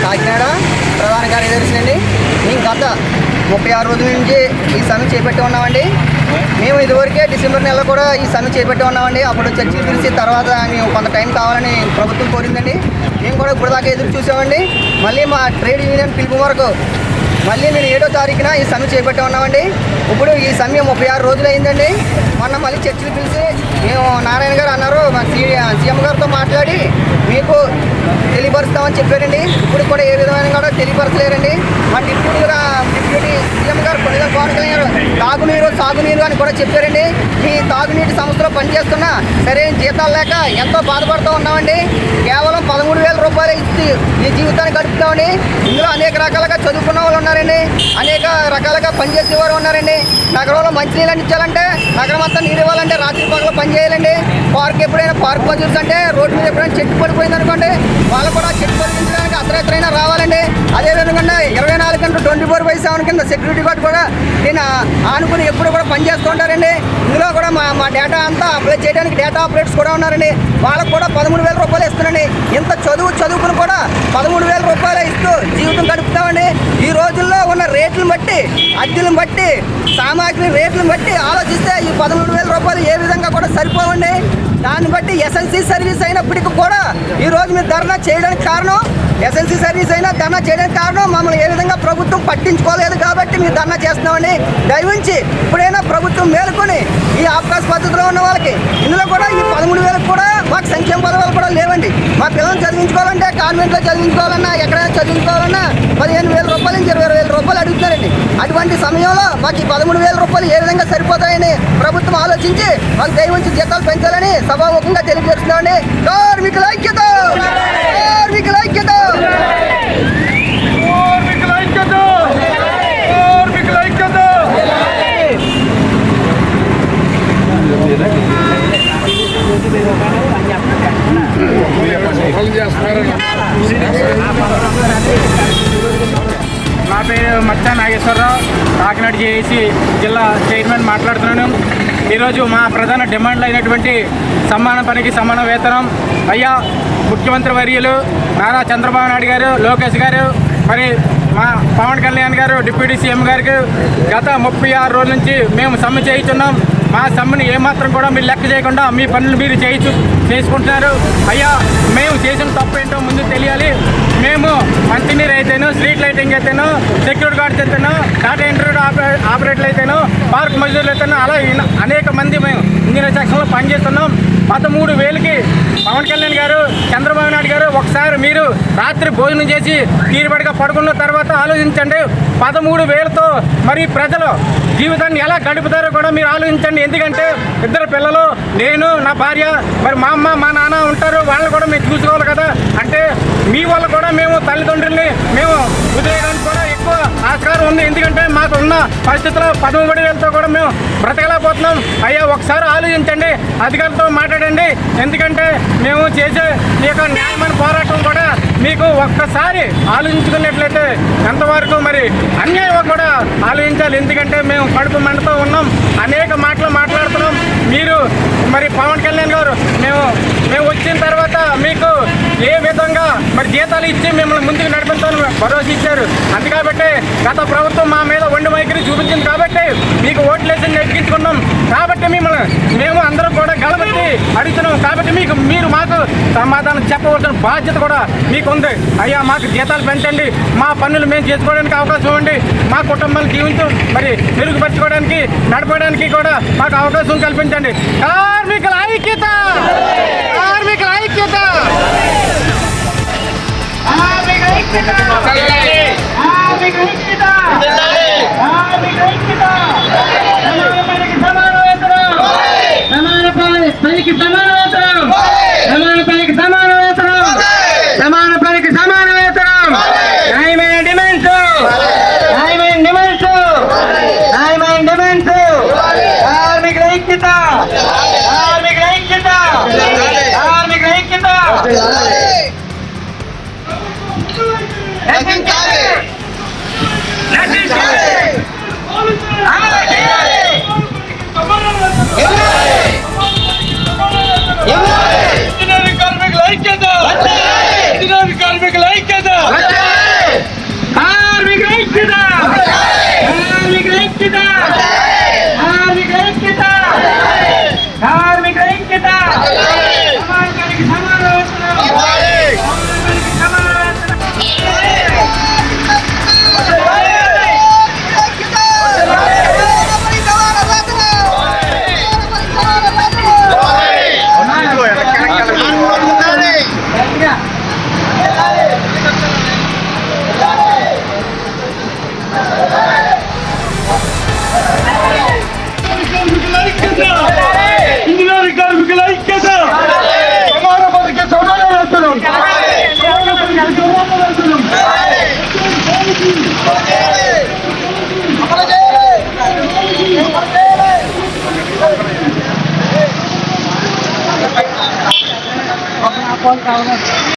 కాకినాడ ప్రధాన కార్యదర్శి అండి. మేము గత 36 రోజుల నుంచి ఈ సమ్మె చేపట్టి ఉన్నామండి. మేము ఇదివరకే డిసెంబర్ నెలలో కూడా ఈ సమ్మె చేపట్టి ఉన్నామండి. అప్పుడు చర్చలు పిలిచి తర్వాత మేము కొంత టైం కావాలని ప్రభుత్వం కోరిందండి. మేము కూడా ఇప్పుడు దాకా ఎదురు చూసామండి. మళ్ళీ మా ట్రేడ్ యూనియన్ పిలుపు వరకు మళ్ళీ నేను 7వ తారీఖున ఈ సమ్మె చేపట్టి ఉన్నామండి. ఇప్పుడు ఈ సమ్మె 36 రోజులు అయిందండి. మొన్న మళ్ళీ చర్చలు పిలిచి మేము నారాయణ గారు అన్నారు, మా సీఎం గారితో మాట్లాడి మీకు తెలియపరుస్తామని చెప్పారండి. ఇప్పుడు కూడా ఏ విధమైన కూడా తెలియపరచలేరండి. మా డిప్యూటీ సీఎం గారు కొన్నిగా పవన్ కళ్యాణ్ గారు తాగునీరు సాగునీరు అని కూడా చెప్పారండి. ఈ తాగునీటి సంస్థలో పనిచేస్తున్నా సరైన జీతాలు లేక ఎంతో బాధపడుతూ ఉన్నామండి. కేవలం 13,000 రూపాయలు ఇచ్చి ఈ జీవితాన్ని గడుపుతామండి. ఇందులో అనేక రకాలుగా చదువుకున్న వాళ్ళు ఉన్నారండి, అనేక రకాలుగా పనిచేసేవారు ఉన్నారండి. నగరంలో మంచినీళ్ళు అందించాలంటే, నగరం అంతా నీరు ఇవ్వాలంటే రాత్రి పగలు పని చేయాలండి. పార్క్ ఎప్పుడైనా పార్క్ మజూర్స్ అంటే రోడ్డు మీద ఎప్పుడైనా చెట్టు పడిపోయింది అనుకోండి, వాళ్ళు కూడా చెట్టు పడిపించడానికి అర్ధరాత్రైనా రావాలండి. అదేవిధంగా 24 గంటలు 24/7 కింద సెక్యూరిటీ గార్డ్ కూడా నేను ఆనుకుని ఎప్పుడు కూడా పనిచేస్తూ ఉంటారండి. ఇందులో కూడా మా డేటా అంతా అప్లై చేయడానికి డేటా ఆపరేటర్స్ కూడా ఉన్నారండి. వాళ్ళకు కూడా 13,000 రూపాయలు ఇస్తున్నాండి. ఇంత చదువుకుని కూడా 13,000 రూపాయలు ఇస్తూ జీవితం గడుపుతామండి. ఈ రోజుల్లో ఉన్న రేట్లను బట్టి, అద్దెలను బట్టి, సామాగ్రి రేట్లను బట్టి ఆలోచిస్తే ఈ 13,000 రూపాయలు ఏ విధంగా కూడా సరిపోవండి. దాన్ని బట్టి ఎస్ఎల్సీ సర్వీస్ అయినప్పటికీ కూడా ఈరోజు మీరు ధర్నా చేయడానికి కారణం, ఎస్ఎల్సీ సర్వీస్ అయినా ధర్నా చేయడానికి కారణం మమ్మల్ని ఏ విధంగా ప్రభుత్వం పట్టించుకోలేదు కాబట్టి మీరు ధర్నా చేస్తున్నామని దయవుంచి ఇప్పుడైనా ప్రభుత్వం మేలుకొని ఈ ఆఫ్కాస్ పద్ధతిలో ఉన్న వాళ్ళకి ఇందులో కూడా ఈ 13,000 కూడా మాకు సంక్షేమ పదవులు కూడా లేవండి. మా పిల్లల్ని చదివించుకోవాలంటే కాన్వెంట్లో చదివించుకోవాలన్నా ఎక్కడైనా చదివించుకోవాలన్నా 15,000 రూపాయల నుంచి 20,000 రూపాయలు అడుగుతారండి. అటువంటి సమయంలో మాకు ఈ 13,000 రూపాయలు ఏ విధంగా సరిపోతాయని ప్రభుత్వం ఆలోచించి మాకు దయవుంచి జీతాలు పెంచాలని సభాముఖంగా తెలియజేస్తున్నామండి. కార్మికుల ఐక్యత, కార్మికుల ఐక్యత. నా పేరు మచ్చా నాగేశ్వరరావు, కాకినాడ జేఏసీ జిల్లా చైర్మన్ మాట్లాడుతున్నాను. ఈరోజు మా ప్రధాన డిమాండ్లు అయినటువంటి సమాన పనికి సమాన వేతనం, అయ్యా ముఖ్యమంత్రి వర్యులు నారా చంద్రబాబు నాయుడు గారు, లోకేష్ గారు, మరి మా పవన్ కళ్యాణ్ గారు, డిప్యూటీ సీఎం గారికి గత 36 రోజుల నుంచి మేము సమ్మె చేయించున్నాం. మా సమ్మెని ఏమాత్రం కూడా మీరు లెక్క చేయకుండా మీ పనులు మీరు చేసుకుంటున్నారు. అయ్యా మేము చేసిన తప్పు ఏంటో ముందు తెలియాలి. మేము మంచినీరు అయితేనో, స్ట్రీట్ లైటింగ్ అయితేనో, సెక్యూరిటీ గార్డ్స్ అయితేనో, డాటా ఎంట్రీ ఆపరేటర్లు అయితేనో, పార్క్ మజూర్లు అయితేనో, అలా అనేక మంది మేము ఇంజనీర్ సెక్షన్లో పనిచేస్తున్నాం. 13,000కి పవన్ కళ్యాణ్ గారు, చంద్రబాబు నాయుడు గారు ఒకసారి మీరు రాత్రి భోజనం చేసి తీరుబడిగా పడుకున్న తర్వాత ఆలోచించండి. 13,000తో మరి ప్రజలు జీవితాన్ని ఎలా గడుపుతారో కూడా మీరు ఆలోచించండి. ఎందుకంటే 2 పిల్లలు, నేను, నా భార్య, మరి మా అమ్మ మా నాన్న ఉంటారు, వాళ్ళని కూడా మేము చూసుకోవాలి కదా. అంటే మీ వల్ల కూడా మేము తల్లిదండ్రుల్ని మేము ఉదయానికి కూడా ఎక్కువ ఆస్కారం ఉంది. ఎందుకంటే మాకు ఉన్న పరిస్థితుల్లో 13,000తో కూడా మేము బ్రతకలేకపోతున్నాం. అయ్యా ఒకసారి ఆలోచించండి, అధికారులతో మాట్లాడండి. ఎందుకంటే మేము చేసే ఈ యొక్క న్యాయమైన పోరాటం కూడా మీకు ఒక్కసారి ఆలోచించుకున్నట్లయితే ఎంతవరకు మరి అన్యాయం కూడా ఆలోచించాలి. ఎందుకంటే మేము కడుపు మంటతో ఉన్నాం, అనేక మాటలు మాట్లాడుతున్నాం. మీరు మరి పవన్ కళ్యాణ్ గారు మేము వచ్చిన తర్వాత మీకు ఏ విధంగా మరి జీతాలు ఇచ్చి మిమ్మల్ని ముందుకు నడిపించాలని భరోసా ఇచ్చారు. అందుకాబట్టి గత ప్రభుత్వం మా మీద ఒండి వైఖరి చూపించింది కాబట్టి మీకు ఓట్లేసి నెగ్గించుకున్నాం. కాబట్టి మేము అందరం కూడా గలబెట్టి అడుగుతున్నాం. కాబట్టి మీరు మాకు సమాధానం చెప్పవలసిన బాధ్యత కూడా మీకు ఉంది. అయ్యా మాకు జీతాలు పెంచండి, మా పనులు మేము చేసుకోవడానికి అవకాశం ఇవ్వండి, మా కుటుంబాలు మరి మెరుగుపరచుకోవడానికి నడపడానికి కూడా మాకు అవకాశం కల్పించండి. కార్మికుల ఐక్యత, కార్మికుల ఐక్యత, సమాన పనికి సమాన వేతనం, న్యాయమైన డిమాండ్స్, న్యాయమైన డిమాండ్స్, న్యాయమైన డిమాండ్స్. కార్మికుల ఐక్యత, కార్మికుల ఐక్యత, కార్మికుల ఐక్యత. కార్మికుల ఐక్యత. ఇంజనీరింగ్ కార్మికుల ఐక్యత, సమాన పనికి సమాన వేతనం, సమాన పనికి సమాన వేతనం. అమలు చేయాలి.